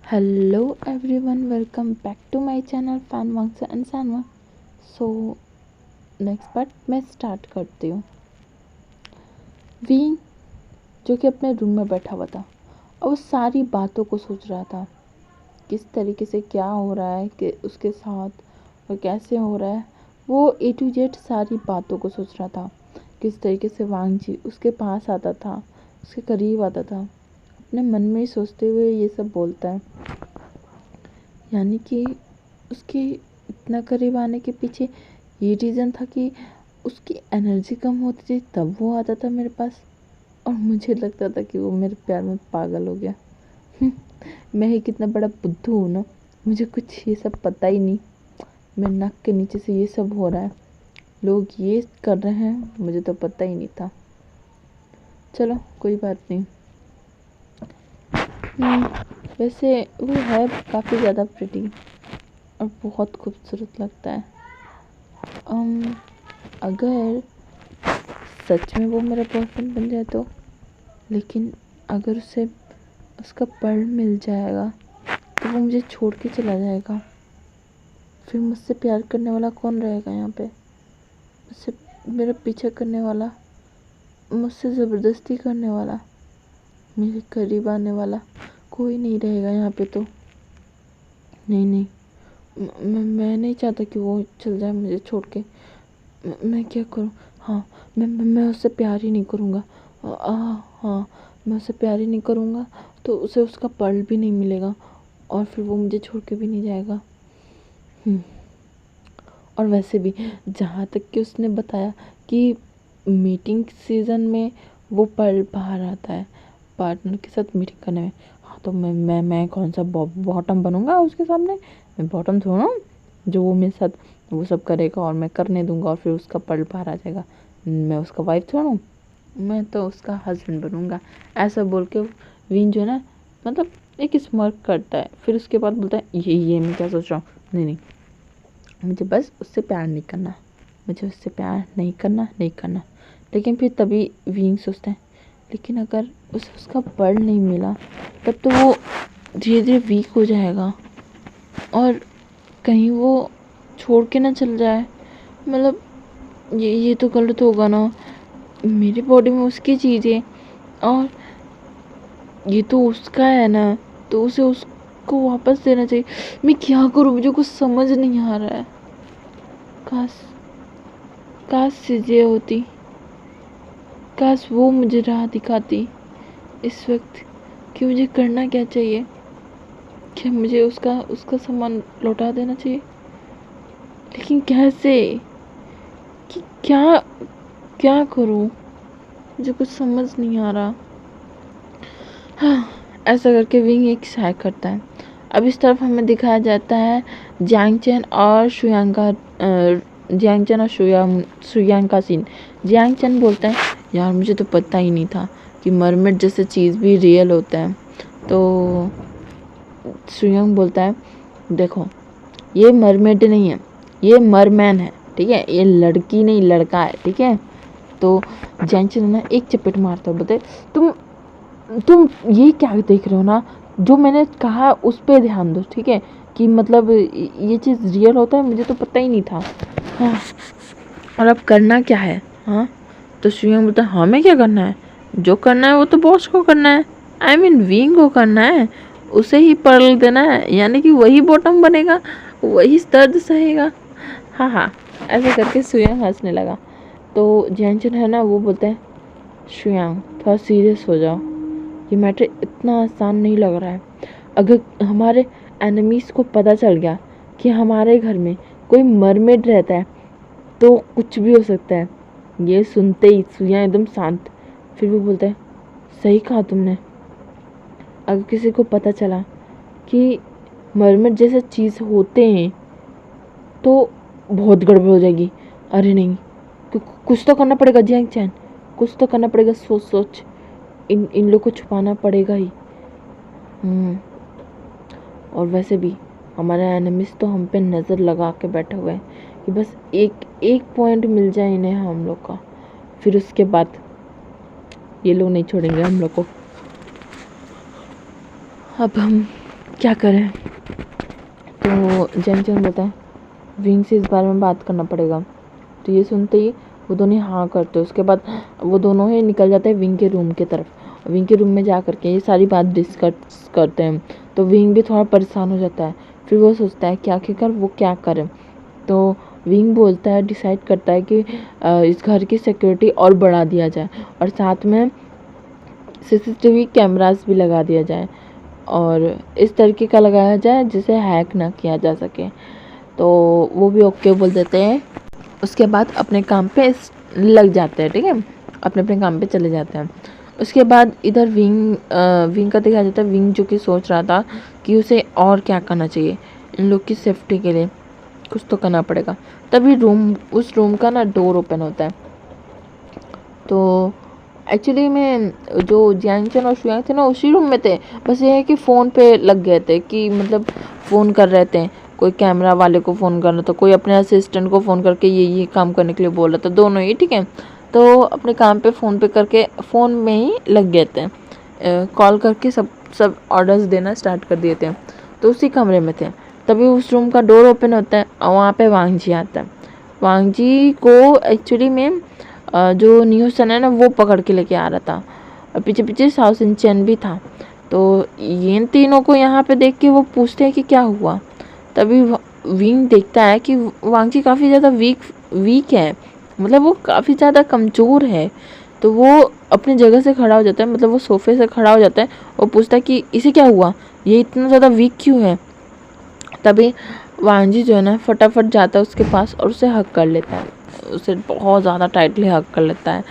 Hello everyone, welcome back to my channel फैन वांगसा and सानवा। सो नेक्स्ट पार्ट मैं स्टार्ट करती हूँ। वी जो कि अपने रूम में बैठा हुआ था और वो सारी बातों को सोच रहा था, किस तरीके से क्या हो रहा है कि उसके साथ और कैसे हो रहा है। वो ए टू जेड सारी बातों को सोच रहा था, किस तरीके से वांग जी उसके पास आता था, उसके करीब आता था, अपने मन में ही सोचते हुए ये सब बोलता है। यानी कि उसके इतना करीब आने के पीछे ये रीज़न था कि उसकी एनर्जी कम होती थी, तब वो आता था मेरे पास और मुझे लगता था कि वो मेरे प्यार में पागल हो गया। मैं ही कितना बड़ा बुद्धू हूँ ना, मुझे कुछ ये सब पता ही नहीं। मेरे नाक के नीचे से ये सब हो रहा है, लोग ये कर रहे हैं, मुझे तो पता ही नहीं था। चलो कोई बात नहीं। वैसे वो है काफ़ी ज़्यादा प्रिटी और बहुत खूबसूरत लगता है। अगर सच में वो मेरा बॉयफ्रेंड बन जाए तो, लेकिन अगर उसे उसका पर्ल मिल जाएगा तो वो मुझे छोड़ के चला जाएगा। फिर मुझसे प्यार करने वाला कौन रहेगा यहाँ पे? मुझसे मेरा पीछा करने वाला, मुझसे ज़बरदस्ती करने वाला, मेरे करीब आने वाला कोई नहीं रहेगा यहाँ पे तो। नहीं नहीं, मैं नहीं चाहता कि वो चल जाए मुझे छोड़ के। मैं क्या करूँ? हाँ, मैं उससे प्यार ही नहीं करूँगा। हाँ, मैं उससे प्यार ही नहीं करूँगा तो उसे उसका पर्ल भी नहीं मिलेगा और फिर वो मुझे छोड़ के भी नहीं जाएगा। और वैसे भी जहाँ तक कि उसने बताया कि मीटिंग सीज़न में वो पर्ल बाहर आता है पार्टनर के साथ मीटिंग करने में। हाँ, तो मैं कौन सा बॉटम बनूँगा उसके सामने? मैं बॉटम थोड़ा हूँ जो वो मेरे साथ वो सब करेगा और मैं करने दूंगा और फिर उसका पर्ल बाहर आ जाएगा। मैं उसका वाइफ थोड़ा हूँ, मैं तो उसका हस्बैंड बनूंगा। ऐसा बोल के विन जो है ना, मतलब एक स्मर्क करता है, फिर उसके बाद बोलता है ये मैं क्या सोच रहा हूँ। नहीं नहीं, मुझे बस उससे प्यार नहीं करना, मुझे उससे प्यार नहीं करना। लेकिन फिर तभी विंग सोचता है, लेकिन अगर उसे उसका पर्ल नहीं मिला तब तो वो धीरे धीरे वीक हो जाएगा और कहीं वो छोड़ के ना चल जाए। मतलब ये तो गलत होगा ना, मेरी बॉडी में उसकी चीज़ है और ये तो उसका है ना, तो उसे उसको वापस देना चाहिए। मैं क्या करूँ, मुझे कुछ समझ नहीं आ रहा है। काश काश चीज़ें होती, काश वो मुझे राह दिखाती इस वक्त कि मुझे करना क्या चाहिए। क्या मुझे उसका उसका सामान लौटा देना चाहिए? लेकिन कैसे? कि क्या क्या करूं, मुझे कुछ समझ नहीं आ रहा। हाँ, ऐसा करके विंग एक सहाय करता है। अब इस तरफ हमें दिखाया जाता है जियांग चेन और शुयांग का सीन। जियांग चेन बोलता है, यार मुझे तो पता ही नहीं था कि मरमेड जैसे चीज़ भी रियल होता है। तो शुयांग बोलता है, देखो ये मरमेड नहीं है, ये मरमैन है, ठीक है, ये लड़की नहीं लड़का है, ठीक है। तो जियांग चेन ना एक चपेट मारता है, बोलते तुम ये क्या देख रहे हो ना, जो मैंने कहा उस पर ध्यान दो, ठीक है, कि मतलब ये चीज़ रियल होता है, मुझे तो पता ही नहीं था। हाँ, और अब करना क्या है? हाँ, तो शुयांग बोलता है, हमें क्या करना है? जो करना है वो तो बॉस को करना है, आई मीन विंग को करना है, उसे ही पर्ल देना है, यानी कि वही बॉटम बनेगा, वही दर्द सहेगा। हाँ हाँ, ऐसे करके शुयांग हंसने लगा। तो जैनचन है ना, वो बोलता है, शुयांग थोड़ा सीरियस हो जाओ, ये मैटर इतना आसान नहीं लग रहा है। अगर हमारे एनिमीज़ को पता चल गया कि हमारे घर में कोई मरमेड रहता है तो कुछ भी हो सकता है। ये सुनते ही सुइयाँ एकदम शांत। फिर वो बोलता है, सही कहा तुमने, अगर किसी को पता चला कि मरमेड जैसे चीज़ होते हैं तो बहुत गड़बड़ हो जाएगी। अरे नहीं, कुछ तो करना पड़ेगा जियांग चैन, कुछ तो करना पड़ेगा। सोच सोच, इन लोग को छुपाना पड़ेगा ही। और वैसे भी हमारे एनिमीज तो हम पे नज़र लगा के बैठे हुए हैं कि बस एक एक पॉइंट मिल जाए इन्हें हम लोग का, फिर उसके बाद ये लोग नहीं छोड़ेंगे हम लोग को। अब हम क्या करें। तो जैंगचन बोलता है विंग से इस बारे में बात करना पड़ेगा। तो ये सुनते ही वो दोनों हाँ करते हैं। उसके बाद वो दोनों ही निकल जाते हैं विंग के रूम की तरफ। विंग के रूम में जा कर के ये सारी बात डिस्कस करते हैं। तो विंग भी थोड़ा परेशान हो जाता है। फिर वो सोचता है कि आखिरकार वो क्या करे। तो विंग बोलता है, डिसाइड करता है कि इस घर की सिक्योरिटी और बढ़ा दिया जाए और साथ में सीसीटीवी कैमरास भी लगा दिया जाए और इस तरीके का लगाया जाए जिसे हैक ना किया जा सके। तो वो भी ओके बोल देते हैं। उसके बाद अपने काम पे लग जाते हैं, ठीक है, अपने अपने काम पे चले जाते हैं। उसके बाद इधर विंग का दिखाया जाता है। विंग जो कि सोच रहा था कि उसे और क्या करना चाहिए, इन लोग की सेफ्टी के लिए कुछ तो करना पड़ेगा। तभी उस रूम का ना डोर ओपन होता है। तो एक्चुअली में जो जियांगचन और शुयांग थे ना उसी रूम में थे, बस ये है कि फ़ोन पे लग गए थे कि मतलब फ़ोन कर रहे थे। कोई कैमरा वाले को फ़ोन कर रहा था, कोई अपने असिस्टेंट को फ़ोन करके ये काम करने के लिए बोल रहा था, दोनों ही, ठीक है। तो अपने काम पे फ़ोन पे करके फ़ोन में ही लग गए थे, कॉल करके सब ऑर्डर्स देना स्टार्ट कर दिए थे। तो उसी कमरे में थे। तभी उस रूम का डोर ओपन होता है और वहाँ पे वांग जी आता है। वांग जी को एक्चुअली में जो न्यू सन है ना वो पकड़ के लेके आ रहा था और पीछे पीछे साओ सिंचन भी था। तो इन तीनों को यहाँ पे देख के वो पूछते हैं कि क्या हुआ। तभी विंग देखता है कि वांगजी काफ़ी ज़्यादा वीक है, मतलब वो काफ़ी ज़्यादा कमज़ोर है। तो वो अपनी जगह से खड़ा हो जाता है, मतलब वो सोफे से खड़ा हो जाता है और पूछता है कि इसे क्या हुआ, ये इतना ज़्यादा वीक क्यों है। तभी वांगजी जो है ना फटाफट जाता है उसके पास और उसे हग कर लेता है, उसे बहुत ज़्यादा टाइटली हग कर लेता है।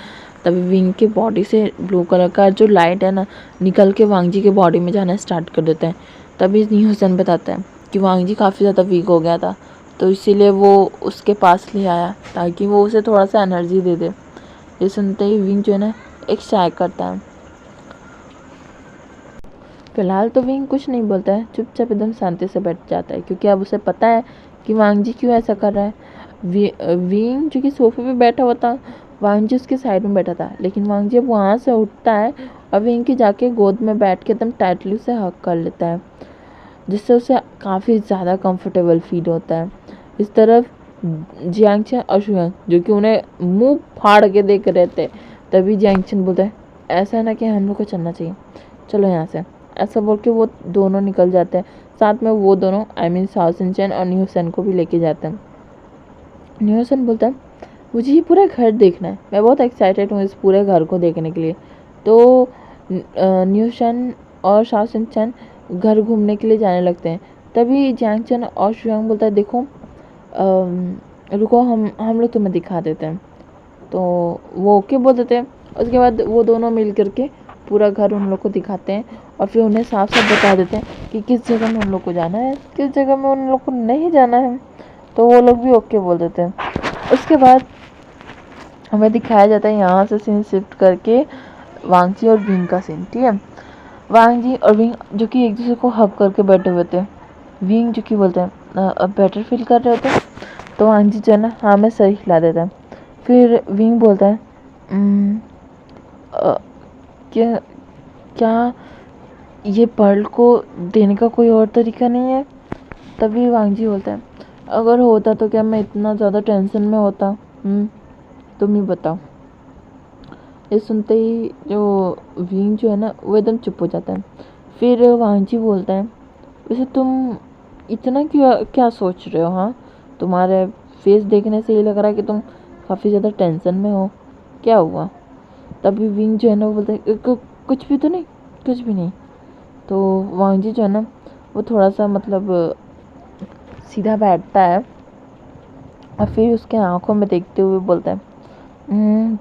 तभी विंग के बॉडी से ब्लू कलर का जो लाइट है ना निकल के वांगजी के बॉडी में जाना स्टार्ट कर देता है। तभी न्यू हुसैन बताता है कि वांगजी काफ़ी ज़्यादा वीक हो गया था, तो इसीलिए वो उसके पास ले आया ताकि वो उसे थोड़ा सा एनर्जी दे दे। ये सुनते ही विंग जो है ना एक चाय करता है। फिलहाल तो विंग कुछ नहीं बोलता है, चुपचाप एकदम शांति से बैठ जाता है क्योंकि अब उसे पता है कि वांगजी क्यों ऐसा कर रहा है। विंग जो कि सोफे पे बैठा हुआ था, वांगजी उसके साइड में बैठा था, लेकिन वांगजी अब वहाँ से उठता है और विंग की जाके गोद में बैठ के एकदम टाइटली उसे हग कर लेता है, जिससे उसे काफ़ी ज़्यादा कंफर्टेबल फील होता है। इस तरफ जियांगचन और शुयांग जो कि उन्हें मुंह फाड़ के देख रहे थे, तभी जियांगचन बोलता है ऐसा है ना कि हम लोग को चलना चाहिए, चलो यहाँ से। ऐसा बोल के वो दोनों निकल जाते हैं। साथ में वो दोनों आई मीन साओ सिंचन और न्यू सन को भी लेके जाते हैं। न्यू सन बोलता है मुझे ये पूरा घर देखना है, मैं बहुत एक्साइटेड हूँ इस पूरे घर को देखने के लिए। तो न्यू सन और साओ सिंचन घर घूमने के लिए जाने लगते हैं। तभी जैंगचन और शुयांग बोलता है देखो रुको, हम लोग तुम्हें दिखा देते हैं। तो वो ओके बोल देते हैं। उसके बाद वो दोनों मिल करके पूरा घर उन लोग को दिखाते हैं और फिर उन्हें साफ साफ बता देते हैं कि किस जगह में उन लोग को जाना है, किस जगह में उन लोग को नहीं जाना है। तो वो लोग भी ओके बोल देते हैं। उसके बाद हमें दिखाया जाता है यहाँ से सीन शिफ्ट करके वांगजी और विंग का सीन, ठीक है। वांगजी और विंग जो कि एक दूसरे को हग करके बैठे हुए थे। विंग जो कि बोलते हैं अब बेटर फील कर रहे होते, तो वांगजी जो है ना हाँ में सर हिला देता है। फिर विंग बोलता है क्या क्या ये पर्ल को देने का कोई और तरीका नहीं है। तभी वांगजी बोलता है अगर होता तो क्या मैं इतना ज़्यादा टेंशन में होता, तुम ही बताओ। ये सुनते ही जो विंग जो है ना वो एकदम चुप हो जाता है। फिर वांगजी बोलता है वैसे तुम इतना क्या सोच रहे हो, हाँ तुम्हारे फेस देखने से ये लग रहा है कि तुम काफ़ी ज़्यादा टेंशन में हो, क्या हुआ। तभी विंग जो है ना वो बोलता है कुछ भी तो नहीं, कुछ भी नहीं। तो वांगजी जो है ना वो थोड़ा सा मतलब सीधा बैठता है और फिर उसके आंखों में देखते हुए बोलता है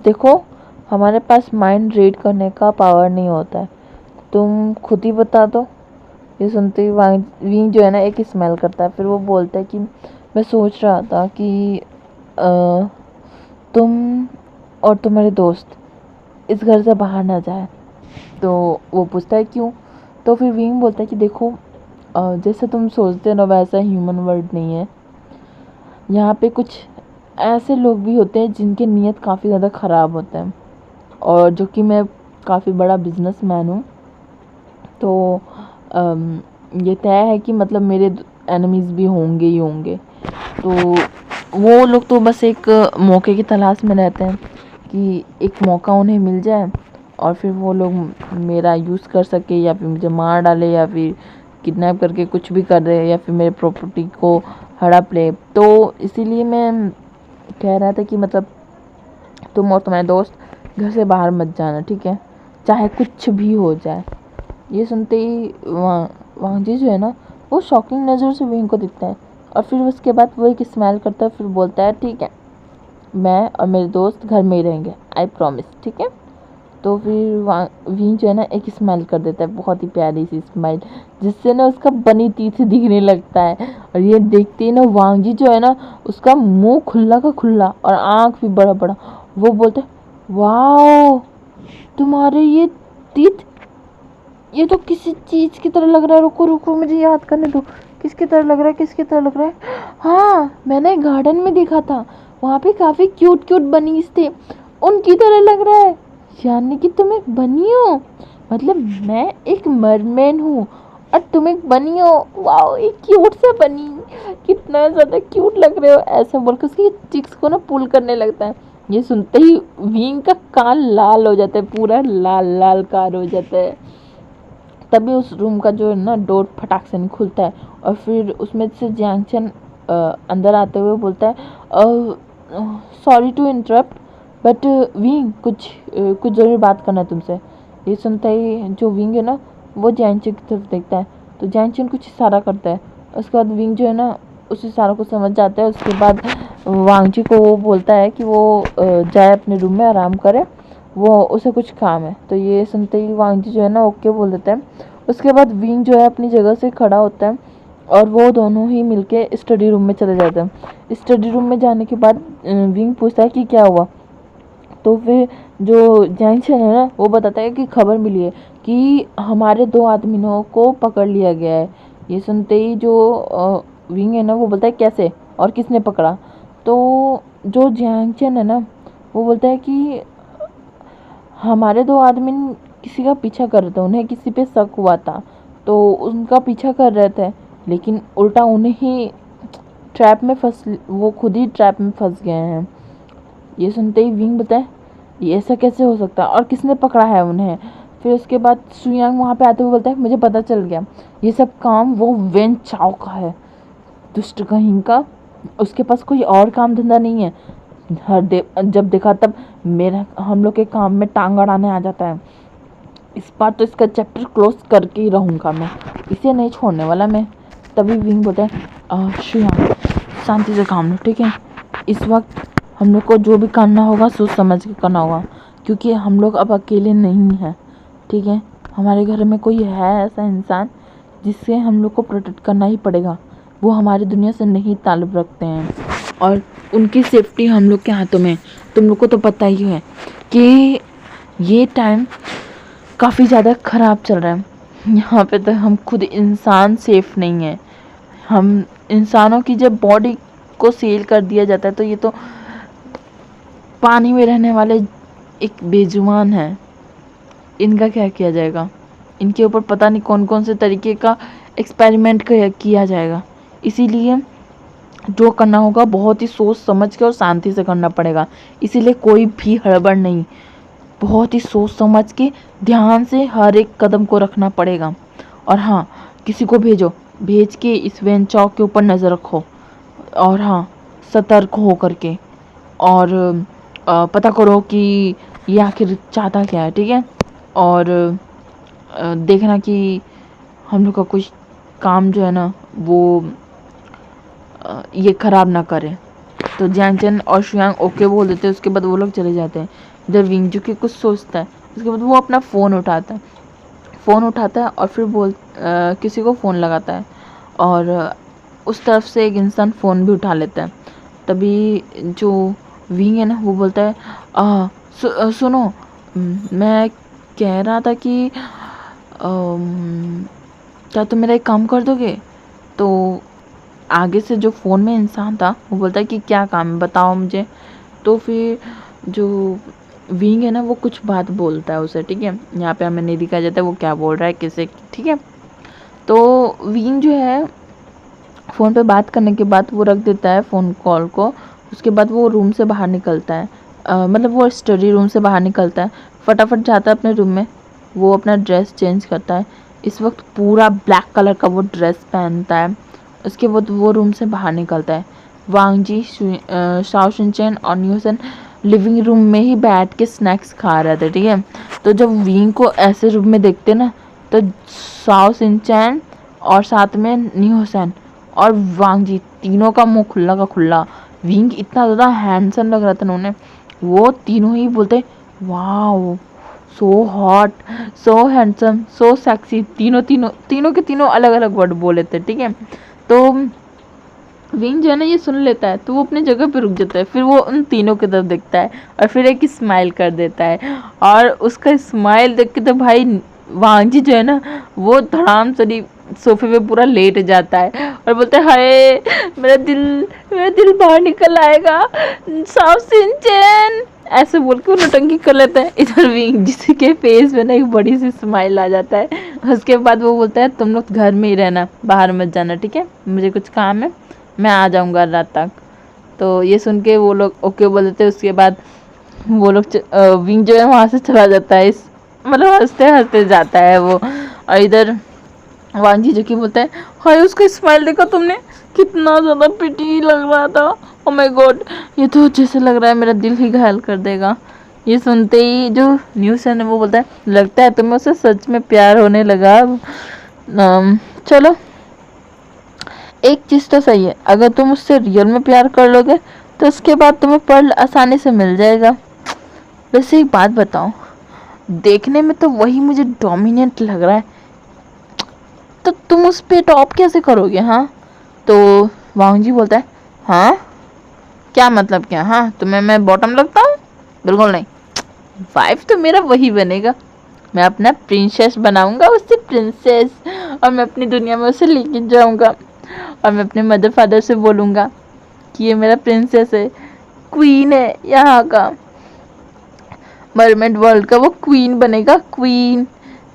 देखो हमारे पास माइंड रीड करने का पावर नहीं होता है, तुम खुद ही बता दो। ये सुनते ही विंग जो है ना एक स्मेल करता है। फिर वो बोलता है कि मैं सोच रहा था कि तुम और तुम्हारे दोस्त इस घर से बाहर ना जाए। तो वो पूछता है क्यों। तो फिर विंग बोलता है कि देखो जैसे तुम सोचते हो ना वैसा ह्यूमन वर्ल्ड नहीं है, यहाँ पे कुछ ऐसे लोग भी होते हैं जिनके नीयत काफ़ी ज़्यादा ख़राब होते हैं। और जो कि मैं काफ़ी बड़ा बिजनेसमैन हूँ, तो ये तय है कि मतलब मेरे एनिमीज़ भी होंगे ही होंगे। तो वो लोग तो बस एक मौके की तलाश में रहते हैं कि एक मौका उन्हें मिल जाए और फिर वो लोग मेरा यूज़ कर सके या फिर मुझे मार डाले या फिर किडनैप करके कुछ भी कर दे या फिर मेरे प्रॉपर्टी को हड़प ले। तो इसीलिए मैं कह रहा था कि मतलब तुम और तुम्हारे दोस्त घर से बाहर मत जाना, ठीक है, चाहे कुछ भी हो जाए। ये सुनते ही वांगजी जो है ना वो शॉकिंग नज़र से विंग को देखता है और फिर उसके बाद वो एक स्माइल करता है, फिर बोलता है ठीक है, मैं और मेरे दोस्त घर में ही रहेंगे, आई प्रॉमिस, ठीक है। तो फिर विंग जो है ना एक स्माइल कर देता है, बहुत ही प्यारी सी स्माइल जिससे ना उसका बनी टीथ दिखने लगता है। और ये देखते ही ना वांगजी जो है ना उसका मुंह खुला का खुला और आँख भी बड़ा बड़ा। वो बोलते वाओ, तुम्हारे ये टीथ, ये तो किसी चीज़ की तरह लग रहा है। रुको रुको मुझे याद करने दो, किसकी तरह लग रहा है, किसकी तरह लग रहा है। हाँ, मैंने गार्डन में देखा था, वहाँ पे काफ़ी क्यूट क्यूट बनीज थे, उनकी तरह लग रहा है। यानी कि तुम एक बनी हो, मतलब मैं एक मरमैन हूँ और तुम एक बनी हो। वाओ, एक क्यूट सा बनी, कितना ज़्यादा क्यूट लग रहे हो, ऐसा बोलकर उसकी चिक्स को ना पुल करने लगता है। ये सुनते ही विंग का कान लाल हो जाता है, पूरा लाल लाल कार हो जाता है। तभी उस रूम का जो है ना डोर फटाक से नहीं खुलता है और फिर उसमें से जैंगचन अंदर आते हुए बोलता है सॉरी टू इंटरप्ट बट विंग कुछ ज़रूर बात करना है तुमसे। ये सुनता ही जो विंग है ना वो जैंगचन की तरफ देखता है, तो जैंगचन कुछ इशारा करता है। उसके बाद विंग जो है ना उस इशारा को समझ जाता है। उसके बाद वांगजी को वो बोलता है कि वो जाए अपने रूम में आराम करे, वो उसे कुछ काम है। तो ये सुनते ही वांगजी जो है ना ओके बोल देता है। उसके बाद विंग जो है अपनी जगह से खड़ा होता है और वो दोनों ही मिलके स्टडी रूम में चले जाते हैं। स्टडी रूम में जाने के बाद विंग पूछता है कि क्या हुआ। तो फिर जो जैंगशन है ना वो बताता है कि खबर मिली है कि हमारे 2 आदमियों को पकड़ लिया गया है। ये सुनते ही जो विंग है ना वो बोलता है कैसे और किसने पकड़ा। तो जो जैंगशन है ना वो बोलता है कि हमारे 2 आदमी किसी का पीछा कर रहे थे, उन्हें किसी पे शक हुआ था तो उनका पीछा कर रहे थे, लेकिन उल्टा उन्हें ही ट्रैप में फंस, वो खुद ही ट्रैप में फंस गए हैं। ये सुनते ही विंग बताए ये ऐसा कैसे हो सकता है और किसने पकड़ा है उन्हें। फिर उसके बाद सुयांग वहाँ पे आते हुए बोलता है मुझे पता चल गया, ये सब काम वो वेन चाओ का है, दुष्ट कहीं का। उसके पास कोई और काम धंधा नहीं है, जब देखा तब मेरा हम लोग के काम में टांग अड़ाने आ जाता है। इस बार तो इसका चैप्टर क्लोज करके ही रहूँगा मैं, इसे नहीं छोड़ने वाला मैं। तभी विंग बोलता है शुयांग शांति से काम लो, ठीक है, इस वक्त हम लोग को जो भी करना होगा सोच समझ के करना होगा, क्योंकि हम लोग अब अकेले नहीं हैं, ठीक है। हमारे घर में कोई है ऐसा इंसान जिससे हम लोग को प्रोटेक्ट करना ही पड़ेगा, वो हमारी दुनिया से नहीं ताल्लुक़ रखते हैं और उनकी सेफ्टी हम लोग के हाथों में। तुम लोग को तो पता ही है कि ये टाइम काफ़ी ज़्यादा ख़राब चल रहा है, यहाँ पे तो हम खुद इंसान सेफ नहीं है। हम इंसानों की जब बॉडी को सील कर दिया जाता है तो ये तो पानी में रहने वाले एक बेजुबान है, इनका क्या किया जाएगा। इनके ऊपर पता नहीं कौन कौन से तरीके का एक्सपेरिमेंट किया जाएगा। इसीलिए जो करना होगा बहुत ही सोच समझ के और शांति से करना पड़ेगा। इसीलिए कोई भी हड़बड़ नहीं, बहुत ही सोच समझ के ध्यान से हर एक कदम को रखना पड़ेगा। और हाँ, किसी को भेज के इस वेन चौक के ऊपर नज़र रखो और हाँ सतर्क हो करके, और पता करो कि ये आखिर चाहता क्या है, ठीक है। और देखना कि हम लोग का कुछ काम जो है ना वो ये ख़राब ना करे। तो जैंगचन और शुयांग ओके बोल देते हैं। उसके बाद वो लोग चले जाते हैं। इधर विंगजू की कुछ सोचता है, उसके बाद वो अपना फ़ोन उठाता है और फिर किसी को फ़ोन लगाता है और उस तरफ से एक इंसान फ़ोन भी उठा लेता है। तभी जो विंग है ना वो बोलता है सुनो, मैं कह रहा था कि क्या तुम मेरा एक काम कर दोगे। तो आगे से जो फ़ोन में इंसान था वो बोलता है कि क्या काम है बताओ मुझे। तो फिर जो विंग है ना वो कुछ बात बोलता है उसे, ठीक है। यहाँ पे हमें नहीं दिखाया जाता है वो क्या बोल रहा है किसे, ठीक है। तो विंग जो है फ़ोन पे बात करने के बाद वो रख देता है फ़ोन कॉल को। उसके बाद वो रूम से बाहर निकलता है, मतलब वो स्टडी रूम से बाहर निकलता है, फटाफट जाता है अपने रूम में, वो अपना ड्रेस चेंज करता है। इस वक्त पूरा ब्लैक कलर का वो ड्रेस पहनता है। उसके बाद वो रूम से बाहर निकलता है। वांग जी, शाओ शिनचैन और न्यूसन लिविंग रूम में ही बैठ के स्नैक्स खा रहे थे, ठीक है। तो जब विंग को ऐसे रूम में देखते ना, तो शाओ शिनचैन और साथ में न्यूसन और वांग जी तीनों का मुंह खुला का खुला। विंग इतना ज़्यादा हैंडसम लग रहा था उन्होंने, वो तीनों ही बोलते वाओ, सो हॉट, सो हैंडसम, सो सेक्सी। तीनों के तीनों अलग अलग वर्ड बोले थे, ठीक है। तो विंग जो है ना ये सुन लेता है, तो वो अपनी जगह पे रुक जाता है, फिर वो उन तीनों की तरफ देखता है और फिर एक स्माइल कर देता है। और उसका स्माइल देख के तो भाई वांग जी जो है ना वो धड़ाम से सोफे पे पूरा लेट जाता है और बोलता है हाय मेरा दिल बाहर निकल आएगा, साफ सिंचन, ऐसे बोल के वो नौटंकी कर लेता है। इधर विंग जिसके फेस में ना एक बड़ी सी स्माइल आ जाता है। उसके बाद वो बोलता है तुम लोग घर में ही रहना, बाहर मत जाना, ठीक है, मुझे कुछ काम है, मैं आ जाऊंगा रात तक। तो ये सुन के वो लोग ओके बोल देते हैं। उसके बाद वो लोग विंग जो है वहाँ से चला जाता है, मतलब हंसते हंसते जाता है वो। और इधर वांग जी जो कि बोलता है हाय उसका स्माइल देखा तुमने, कितना ज़्यादा पिटी लग रहा था, ओ माय गॉड, ये तो जैसे लग रहा है मेरा दिल ही घायल कर देगा। ये सुनते ही जो न्यूज़ है वो बोलता है लगता है तुम्हें उससे सच में प्यार होने लगा। चलो एक चीज़ तो सही है, अगर तुम उससे रियल में प्यार कर लोगे तो उसके बाद तुम्हें पर्ल आसानी से मिल जाएगा। वैसे एक बात बताओ, देखने में तो वही मुझे डोमिनेंट लग रहा है, तो तुम उस पे टॉप कैसे करोगे? हाँ, तो वांग जी बोलता है हाँ क्या मतलब क्या, हाँ तुम्हें मैं बॉटम लगता हूँ? बिल्कुल नहीं, वाइफ तो मेरा वही बनेगा, मैं अपना प्रिंसेस बनाऊंगा उसे प्रिंसेस, और मैं अपनी दुनिया में उसे लेके जाऊंगा और मैं अपने मदर फादर से बोलूँगा कि ये मेरा प्रिंसेस है, क्वीन है यहाँ का, मरमेड वर्ल्ड का वो क्वीन बनेगा, क्वीन।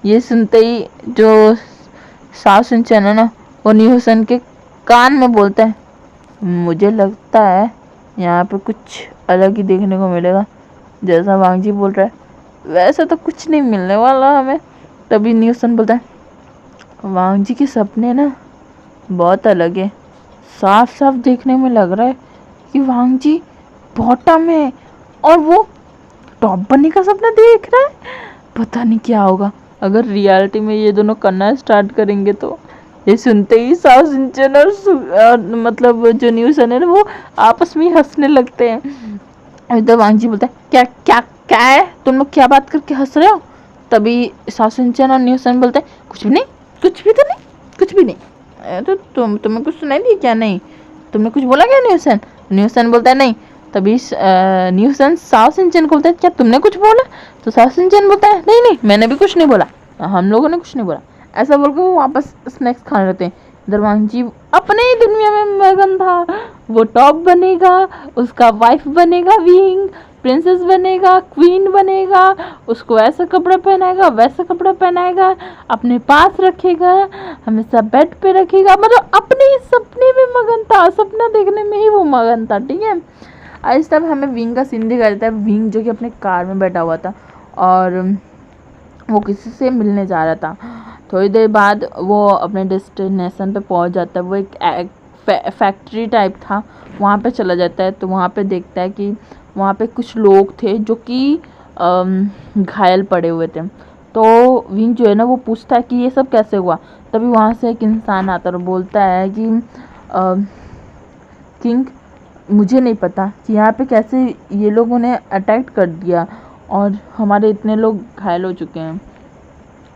ये सुनते ही जो साउथ सिंचन है ना वो न्यूसन के कान में बोलता है मुझे लगता है यहाँ पे कुछ अलग ही देखने को मिलेगा, जैसा वांग जी बोल रहा है वैसे तो कुछ नहीं मिलने वाला हमें। तभी न्यूसन बोलता है वांग जी के सपने ना बहुत अलग है, साफ साफ देखने में लग रहा है कि वांग जी बॉटम है और वो टॉप बनने का सपना देख रहा है। पता नहीं क्या होगा अगर रियलिटी में ये दोनों करना स्टार्ट करेंगे तो। ये सुनते ही साउथ सिंचन और मतलब जो न्यूज़ है ना वो आपस में हंसने लगते हैं। इधर वांग जी बोलता है क्या क्या क्या है, तुम लोग क्या बात करके हंस रहे हो? तभी साउथ सिंचन और न्यूसन बोलते हैं कुछ भी नहीं, कुछ भी तो नहीं, कुछ भी नहीं। तो तुम्हें कुछ सुनाई दी क्या? नहीं, तुमने कुछ बोला क्या न्यूसन? न्यूसन बोलता है नहीं। तभी न्यूसन साउथ सिंचन को बोलता है क्या तुमने कुछ बोला? तो साउथ सिंचन बोलता है नहीं नहीं मैंने भी कुछ नहीं बोला, हम लोगों ने कुछ नहीं बोला। ऐसा बोल के वो वापस स्नैक्स खाने रहते हैं। दरवान जी अपने ही दुनिया में मगन था, वो टॉप बनेगा, उसका वाइफ बनेगा, विंग प्रिंसेस बनेगा, क्वीन बनेगा, उसको ऐसा कपड़ा पहनाएगा वैसा कपड़ा पहनाएगा, अपने पास रखेगा, हमेशा बेड पे रखेगा, मतलब अपने ही सपने में मगन था, सपना देखने में ही वो मगन था, ठीक है। आज तब हमें विंग का सीन दिखाया जाता है, विंग जो कि अपने कार में बैठा हुआ था और वो किसी से मिलने जा रहा था। थोड़ी देर बाद वो अपने डेस्टिनेशन पे पहुंच जाता है। वो एक फैक्ट्री टाइप था, वहाँ पे चला जाता है। तो वहाँ पे देखता है कि वहाँ पे कुछ लोग थे जो कि घायल पड़े हुए थे। तो विंग जो है ना वो पूछता है कि ये सब कैसे हुआ। तभी वहाँ से एक इंसान आता है और बोलता है कि किंग मुझे नहीं पता कि यहाँ पे कैसे ये लोगों ने अटैक कर दिया और हमारे इतने लोग घायल हो चुके हैं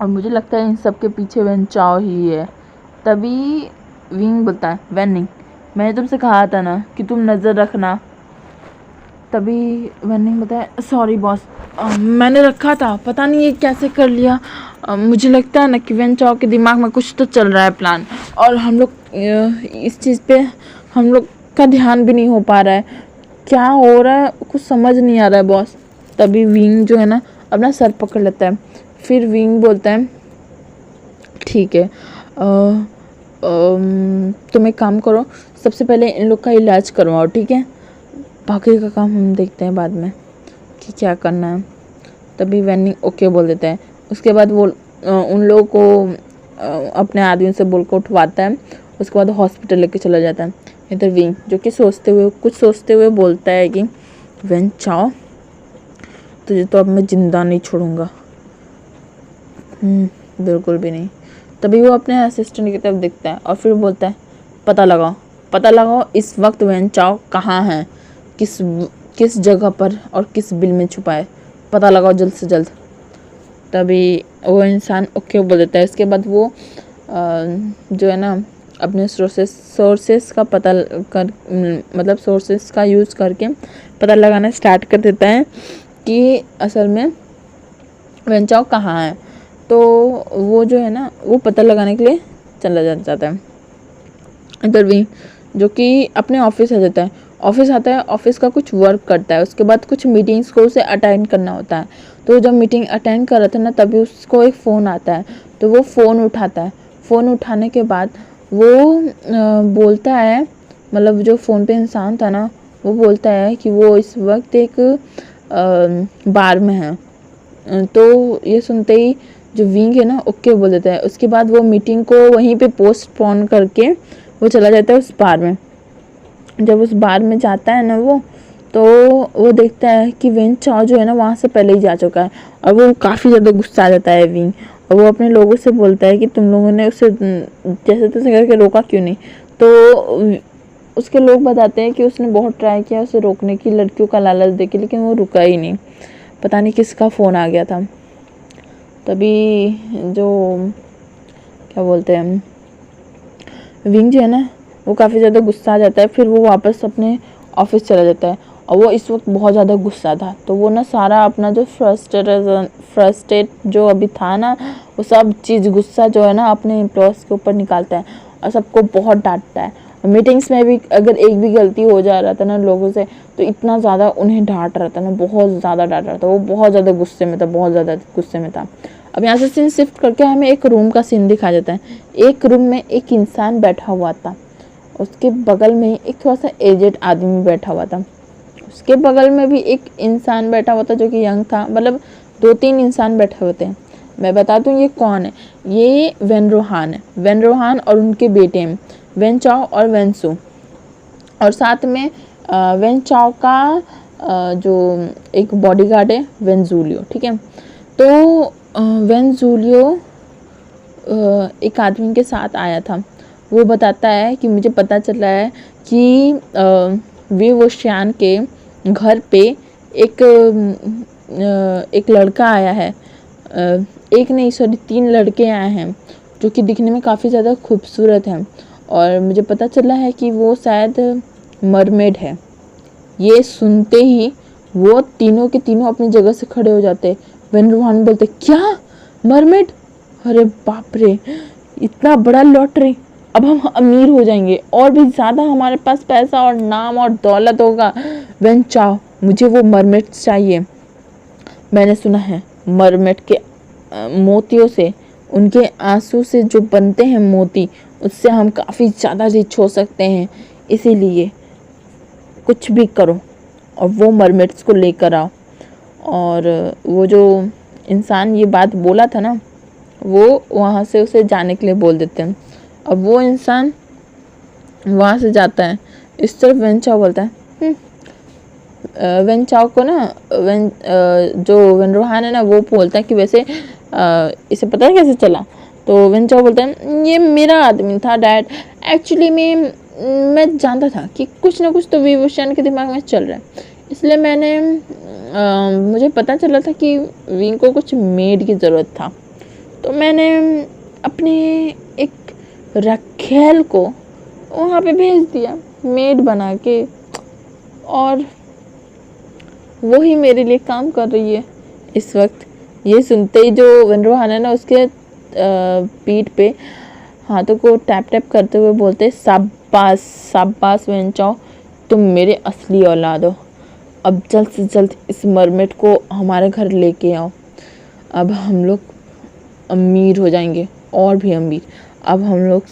और मुझे लगता है इन सब के पीछे वेन चाओ ही है। तभी विंग बोलता है वेनिंग मैंने तुमसे कहा था ना कि तुम नज़र रखना। तभी वेनिंग बताया सॉरी बॉस, मैंने रखा था, पता नहीं ये कैसे कर लिया। मुझे लगता है ना कि वेन चाओ के दिमाग में कुछ तो चल रहा है प्लान और हम लोग इस चीज़ पे हम लोग का ध्यान भी नहीं हो पा रहा है, क्या हो रहा है कुछ समझ नहीं आ रहा है बॉस। तभी विंग जो है ना अपना सर पकड़ लेता है। फिर विंग बोलता है ठीक है, तुम एक काम करो, सबसे पहले इन लोग का इलाज करवाओ, ठीक है, बाकी का काम हम देखते हैं बाद में कि क्या करना है। तभी वेनिंग ओके बोल देता है। उसके बाद वो उन लोगों को अपने आदमी से बोल कर उठवाता है। उसके बाद हॉस्पिटल लेके चला जाता है। इधर विंग जो कि कुछ सोचते हुए बोलता है कि वेन चाओ, तुझे तो अब मैं जिंदा नहीं छोड़ूंगा। बिल्कुल भी नहीं। तभी वो अपने असिस्टेंट की तरफ देखता है और फिर बोलता है पता लगाओ इस वक्त वेन चाओ कहाँ है, किस जगह पर और किस बिल में छुपा है, पता लगाओ जल्द से जल्द। तभी वो इंसान ओके बोल देता है। इसके बाद वो जो है ना अपने सोर्सेस का पता कर मतलब सोर्सेस का यूज़ करके पता लगाना स्टार्ट कर देता है कि असल में वेन चाओ कहाँ है। तो वो जो है ना वो पता लगाने के लिए चला जाता है। इधर भी जो कि अपने ऑफिस आ जाता है। ऑफिस का कुछ वर्क करता है। उसके बाद कुछ मीटिंग्स को उसे अटेंड करना होता है। तो जब मीटिंग अटेंड कर रहा था ना तभी उसको एक फ़ोन आता है। तो वो फ़ोन उठाता है। फ़ोन उठाने के बाद वो बोलता है, मतलब जो फ़ोन पे इंसान था ना वो बोलता है कि वो इस वक्त एक बार में है। तो ये सुनते ही जो विंग है ना ओके बोल देता है। उसके बाद वो मीटिंग को वहीं पे पोस्टपोन करके वो चला जाता है उस बार में। जब उस बार में जाता है ना तो वो देखता है कि वेन चाओ जो है ना वहाँ से पहले ही जा चुका है और वो काफ़ी ज़्यादा गुस्सा आ जाता है विंग। और वो अपने लोगों से बोलता है कि तुम लोगों ने उसे जैसे तैसे करके रोका क्यों नहीं। तो उसके लोग बताते हैं कि उसने बहुत ट्राई किया उसे रोकने की, लड़कियों का लालच देके, लेकिन वो रुका ही नहीं। पता नहीं किसका फ़ोन आ गया था। तभी जो क्या बोलते हैं विंग जो है ना वो काफ़ी ज़्यादा गुस्सा आ जाता है। फिर वो वापस अपने ऑफिस चला जाता है और वो इस वक्त बहुत ज़्यादा गुस्सा था। तो वो ना सारा अपना जो फ्रस्ट्रेट जो अभी था ना वो सब चीज़ गुस्सा जो है ना अपने एम्प्लॉयज़ के ऊपर निकालता है और सबको बहुत डांटता है। मीटिंग्स में भी अगर एक भी गलती हो जा रहा था ना लोगों से तो इतना ज़्यादा उन्हें डांट रहा था ना, बहुत ज़्यादा डांट रहा था। वो बहुत ज़्यादा गुस्से में था। अब यहाँ से सीन शिफ्ट करके हमें एक रूम का सीन दिखाया जाता है। एक रूम में एक इंसान बैठा हुआ था। उसके बगल में एक थोड़ा सा एजेड आदमी बैठा हुआ था। उसके बगल में भी एक इंसान बैठा हुआ था जो कि यंग था। मतलब 2-3 इंसान बैठे हुए थे। मैं बता दूं ये कौन है। ये वेन रोहान है। वेन रोहान और उनके बेटे हैं वेन चाओ और वेन सू। और साथ में वेन चाओ का जो एक बॉडीगार्ड है वेन जूलियो, ठीक है। तो वेन जूलियो एक आदमी के साथ आया था। वो बताता है कि मुझे पता चला है कि विवोशियान के घर पे एक लड़का आया है। एक नहीं सॉरी 3 लड़के आए हैं जो कि दिखने में काफ़ी ज़्यादा खूबसूरत हैं। और मुझे पता चला है कि वो शायद मरमेड है। ये सुनते ही वो तीनों के तीनों अपनी जगह से खड़े हो जाते। वेन रोहान बोलते क्या मरमेड, अरे बाप रे, इतना बड़ा लॉटरी, अब हम अमीर हो जाएंगे और भी ज़्यादा हमारे पास पैसा और नाम और दौलत होगा। वेन चाओ मुझे वो मरमेड चाहिए। मैंने सुना है मरमेड के मोतियों से, उनके आंसू से जो बनते हैं मोती, उससे हम काफ़ी ज़्यादा रिच हो सकते हैं। इसीलिए कुछ भी करो और वो मरमेड्स को लेकर आओ। और वो जो इंसान ये बात बोला था ना वो वहाँ से उसे जाने के लिए बोल देते हैं। अब वो इंसान वहाँ से जाता है। इस तरफ वेन चाओ बोलता है वेन चाओ को ना जो वेन रोहान है ना वो बोलता है कि वैसे इसे पता है कैसे चला। तो वेन चाओ बोलता है ये मेरा आदमी था डैड। एक्चुअली मैं जानता था कि कुछ ना कुछ तो विवोशियान के दिमाग में चल रहा है, इसलिए मुझे पता चला था कि विंग को कुछ मेड की ज़रूरत था। तो मैंने अपने एक रखेल को वहाँ पे भेज दिया मेड बना के, और वो ही मेरे लिए काम कर रही है इस वक्त। ये सुनते ही जो वेन रोहान है ना उसके पीठ पे हाथों को टैप टैप करते हुए बोलते शाबाश शाबाश वेन चाओ, तुम मेरे असली औलाद हो। अब जल्द से जल्द इस मरमेड को हमारे घर लेके आओ। अब हम लोग अमीर हो जाएंगे और भी अमीर। अब हम लोग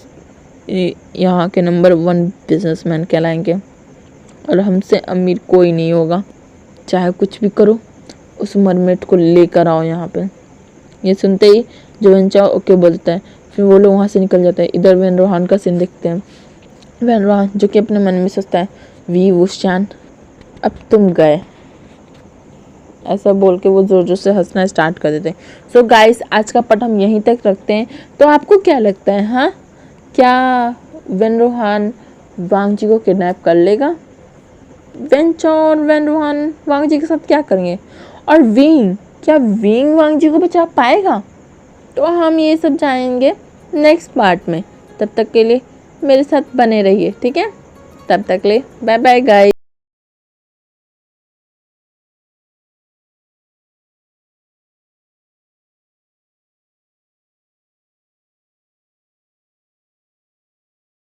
यहाँ के नंबर 1 बिजनेसमैन कहलाएंगे और हमसे अमीर कोई नहीं होगा। चाहे कुछ भी करो, उस मरमेड को लेकर आओ यहाँ पे। ये सुनते ही जो वेंचा ओके बोलता है, फिर वो लोग वहाँ से निकल जाते हैं। इधर वैन रोहान का सीन देखते हैं। वैन रोहान जो कि अपने मन में सोचता है, वी वुशान अब तुम गए, ऐसा बोल के वो जोर जोर से हंसना स्टार्ट कर देते हैं। सो गाइस, आज का पार्ट हम यहीं तक रखते हैं। तो आपको क्या लगता है, हाँ, क्या वैन रोहान वांग जी को किडनैप कर लेगा? वेंचा और वैन रोहान वांग जी के साथ क्या करेंगे? और विंग, क्या विंग वांग जी को बचा पाएगा? तो हम ये सब जानेंगे नेक्स्ट पार्ट में। तब तक के लिए मेरे साथ बने रहिए, ठीक है? तब तक के लिए बाय बाय गाइस।